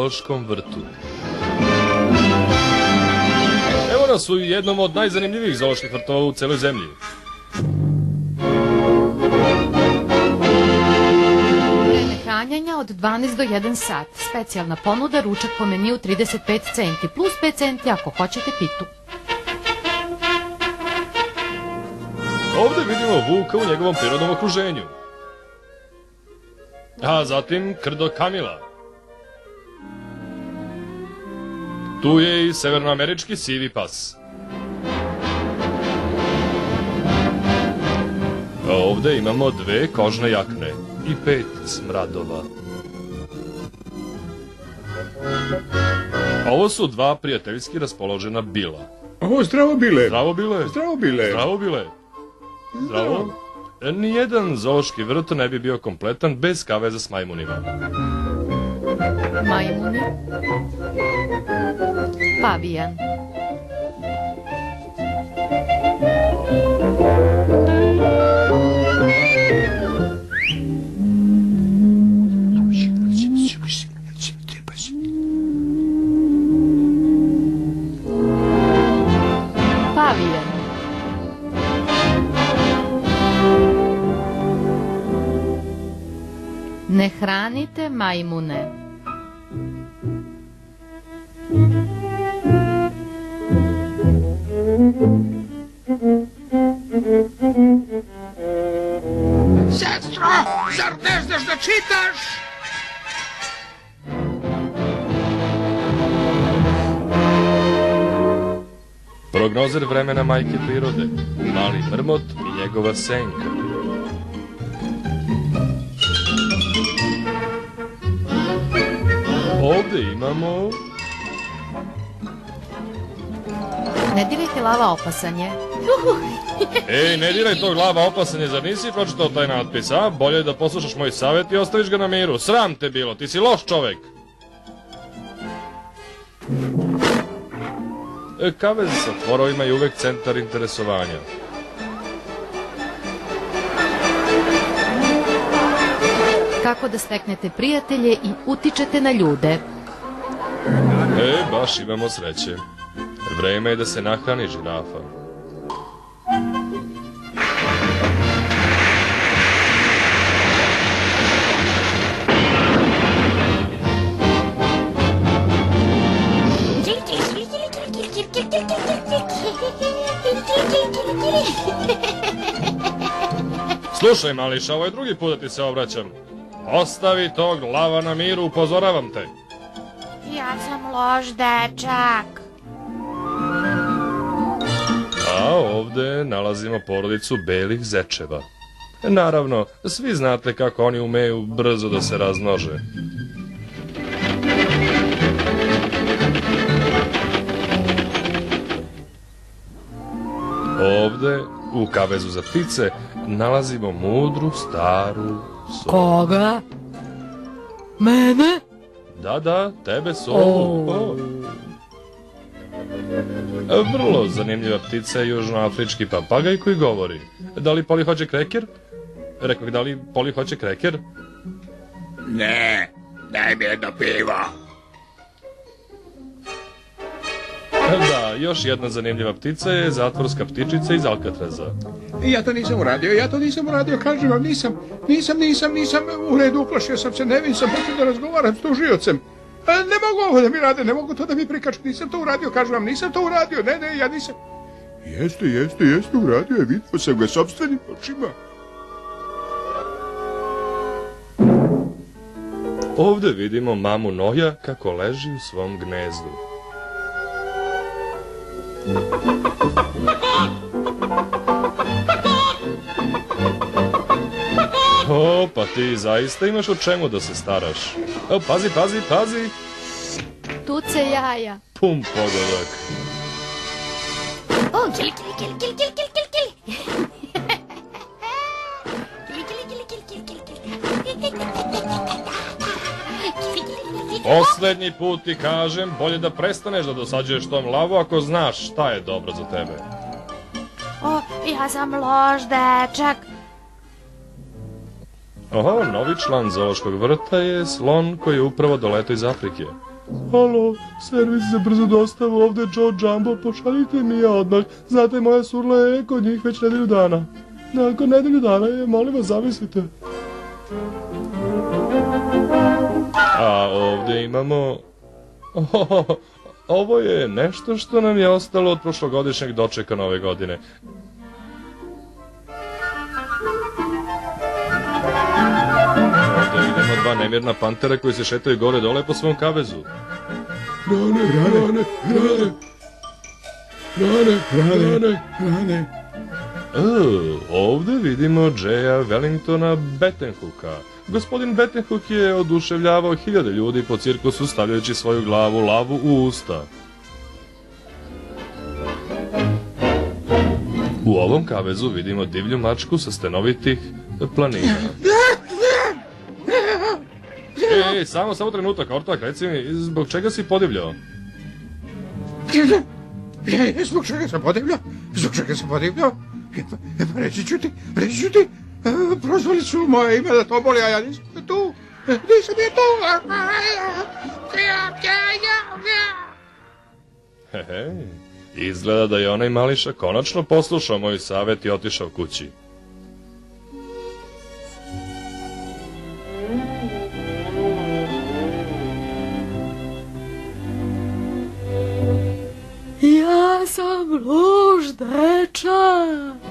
zoološkom vrtu. Evo nas u jednom od najzanimljivijih zooloških vrtova u celoj zemlji. Vreme hranjenja od 12 do 1 sat. Specijalna ponuda, ručak po meniju 35 centi, plus 5 centi ako hoćete pitu. Ovde vidimo vuka u njegovom prirodnom okruženju. A zatim krdo Kamila. Tu je i severnoamerički sivi pas. A ovde imamo 2 kožne jakne i 5 smradova. Ovo su 2 prijateljski raspoložena bila. O, zdravo bile. Zdravo bile. Zdravo bile. Zdravo bile. Zdravo. Nijedan zoološki vrt ne bi bio kompletan bez kaveza s majmunima. Majmuni. Pavijan. Pavijan. Ne hranite majmune. Sestro, zar ne znaš da čitaš? Prognozer vremena majke prirode, mali mrmot i njegova senka. Ovde imamo... Ne dirajte, lava, opasan je. Ej, ne diraj tog lava, opasan je, zar nisi pročitao taj natpis, a? Bolje je da poslušaš moj savjet i ostaviš ga na miru. Sram te bilo, ti si loš čovek. Kavez sa tvorovima je uvek centar interesovanja. Kako da steknete prijatelje i utičete na ljude. Baš imamo sreće. Vreme je da se nahrani žirafa. Slušaj, mališa, ovo je drugi put da ti se obraćam. Ostavi tog lava na miru, upozoravam te. Ja sam loš dečak. A ovde nalazimo porodicu belih zečeva. Naravno, svi znate kako oni umeju brzo da se razmnože. Ovde, u kavezu za ptice, nalazimo mudru, staru sovu. Koga? Mene? Da, tebe sovu. Vrlo zanimljiva ptica je južnoafrički papagaj koji govori. Da li Poli hoće kreker? Rekao, da li Poli hoće kreker? Ne, daj mi jedno pivo. Da, još jedna zanimljiva ptica je zatvorska ptičica iz Alcatraza. Ja to nisam uradio, kažem vam, nisam u redu, uplašio sam se, nevin sam, hoću da razgovaram s tužiocem. Ne mogu ovo da mi rade, ne mogu to da mi prikaču, nisam to uradio, kažem vam, nisam to uradio, ne, ja nisam. Jeste, uradio je, vidio sam ga sopstvenim očima. Ovde vidimo mamu Noja kako leži u svom gnezdu. O, pa ti zaista imaš o čemu da se staraš. O, pazi. Tuce jaja. Pum pogodak. O, kili. Poslednji put ti kažem, bolje da prestaneš da dosađuješ tom lavu ako znaš šta je dobro za tebe. O, ja sam loš dečak. Oho, novi član zoološkog vrta je slon koji je upravo doletao iz Afrike. Halo, servis za brzu dostavu, ovde je Joe Jumbo, pošaljite mi je odmah. Znate, moja surla je kod njih već nedelju dana. Nakon nedelju dana je, molim vas, zamislite. A ovde imamo... Ovo je nešto što nam je ostalo od prošlogodišnjeg dočeka nove godine. Ovde vidimo dva nemirna pantera koji se šetaju gore dole po svom kavezu. Hrane. Ovde vidimo Jaya Wellingtona Bettenhooka. Gospodin Bettenhook je oduševljavao 1000 ljudi po cirkusu stavljajući svoju glavu lavu u usta. U ovom kavezu vidimo divlju mačku sa stenovitih planina. Samo trenutak, Ortak, reci mi, zbog čega si podivljao? Zbog čega sam podivljao? Pa reći ću ti, prozvali su moje ime da to boli, a ja nisam tu. Izgleda da je onaj mališa konačno poslušao moj savjet i otišao kući. Ja sam loš dečak.